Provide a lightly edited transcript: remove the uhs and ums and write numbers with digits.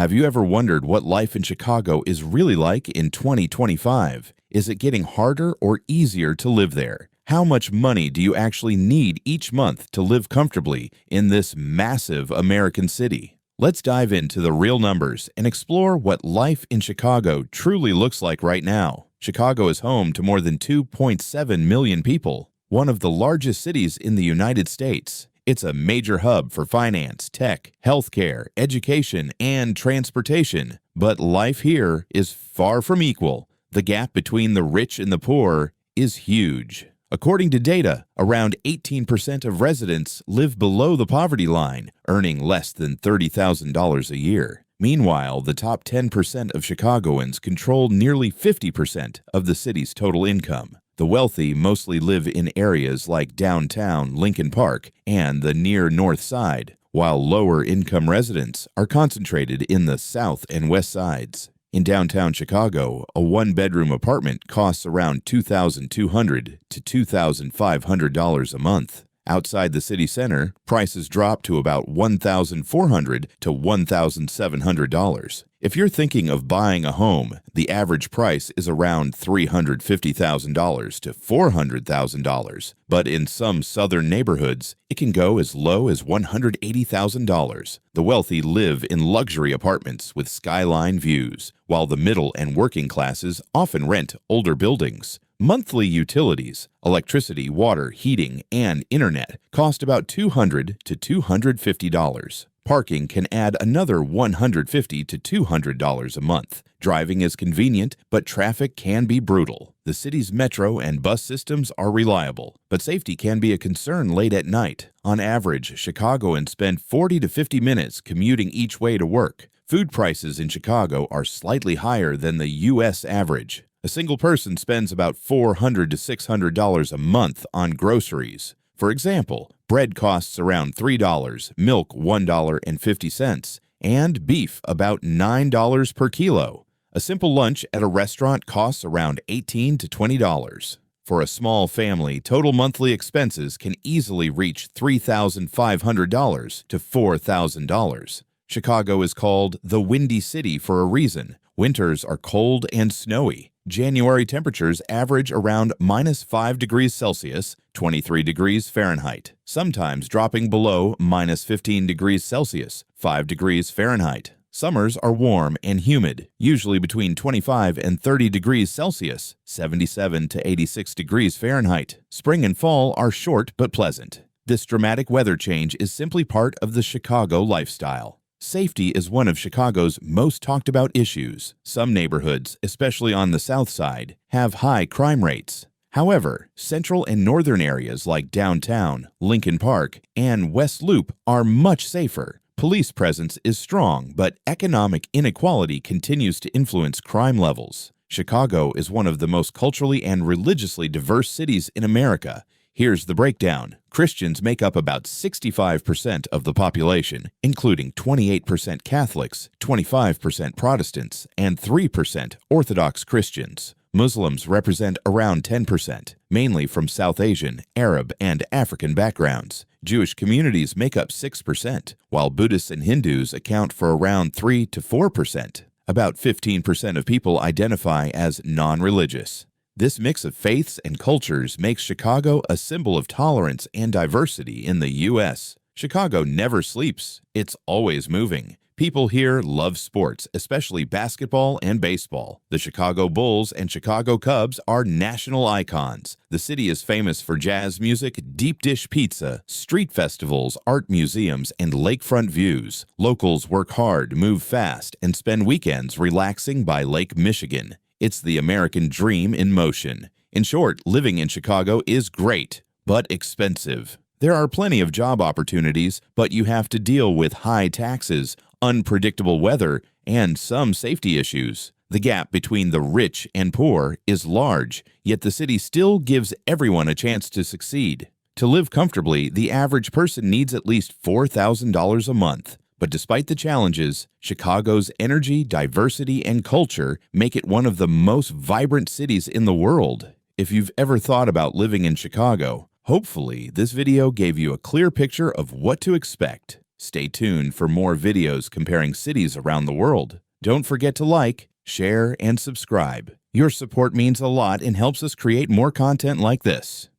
Have you ever wondered what life in Chicago is really like in 2025? Is it getting harder or easier to live there? How much money do you actually need each month to live comfortably in this massive American city? Let's dive into the real numbers and explore what life in Chicago truly looks like right now. Chicago is home to more than 2.7 million people, one of the largest cities in the United States. It's a major hub for finance, tech, healthcare, education, and transportation. But life here is far from equal. The gap between the rich and the poor is huge. According to data, around 18% of residents live below the poverty line, earning less than $30,000 a year. Meanwhile, the top 10% of Chicagoans control nearly 50% of the city's total income. The wealthy mostly live in areas like downtown Lincoln Park and the near North Side, while lower-income residents are concentrated in the South and West Sides. In downtown Chicago, a one-bedroom apartment costs around $2,200 to $2,500 a month. Outside the city center, prices drop to about $1,400 to $1,700. If you're thinking of buying a home, the average price is around $350,000 to $400,000. But in some southern neighborhoods, it can go as low as $180,000. The wealthy live in luxury apartments with skyline views, while the middle and working classes often rent older buildings. Monthly utilities, electricity, water, heating, and internet cost about $200 to $250. Parking can add another $150 to $200 a month. Driving is convenient, but traffic can be brutal. The city's metro and bus systems are reliable, but safety can be a concern late at night. On average, Chicagoans spend 40 to 50 minutes commuting each way to work. Food prices in Chicago are slightly higher than the U.S. average. A single person spends about $400 to $600 a month on groceries. For example, bread costs around $3, milk $1.50, and beef about $9 per kilo. A simple lunch at a restaurant costs around $18 to $20. For a small family, total monthly expenses can easily reach $3,500 to $4,000. Chicago is called the Windy City for a reason. Winters are cold and snowy. January temperatures average around -5 degrees Celsius, 23 degrees Fahrenheit, sometimes dropping below -15 degrees Celsius, 5 degrees Fahrenheit. Summers are warm and humid, usually between 25 and 30 degrees Celsius, 77 to 86 degrees Fahrenheit. Spring and fall are short but pleasant. This dramatic weather change is simply part of the Chicago lifestyle. Safety is one of Chicago's most talked about issues. Some neighborhoods, especially on the South Side, have high crime rates. However, central and northern areas like downtown, Lincoln Park, and West Loop are much safer. Police presence is strong, but economic inequality continues to influence crime levels. Chicago is one of the most culturally and religiously diverse cities in America. Here's the breakdown. Christians make up about 65% of the population, including 28% Catholics, 25% Protestants, and 3% Orthodox Christians. Muslims represent around 10%, mainly from South Asian, Arab, and African backgrounds. Jewish communities make up 6%, while Buddhists and Hindus account for around 3 to 4%. About 15% of people identify as non-religious. This mix of faiths and cultures makes Chicago a symbol of tolerance and diversity in the U.S. Chicago never sleeps. It's always moving. People here love sports, especially basketball and baseball. The Chicago Bulls and Chicago Cubs are national icons. The city is famous for jazz music, deep dish pizza, street festivals, art museums, and lakefront views. Locals work hard, move fast, and spend weekends relaxing by Lake Michigan. It's the American dream in motion. In short, living in Chicago is great, but expensive. There are plenty of job opportunities, but you have to deal with high taxes, unpredictable weather, and some safety issues. The gap between the rich and poor is large, yet the city still gives everyone a chance to succeed. To live comfortably, the average person needs at least $4,000 a month. But despite the challenges, Chicago's energy, diversity, and culture make it one of the most vibrant cities in the world. If you've ever thought about living in Chicago, hopefully this video gave you a clear picture of what to expect. Stay tuned for more videos comparing cities around the world. Don't forget to like, share, and subscribe. Your support means a lot and helps us create more content like this.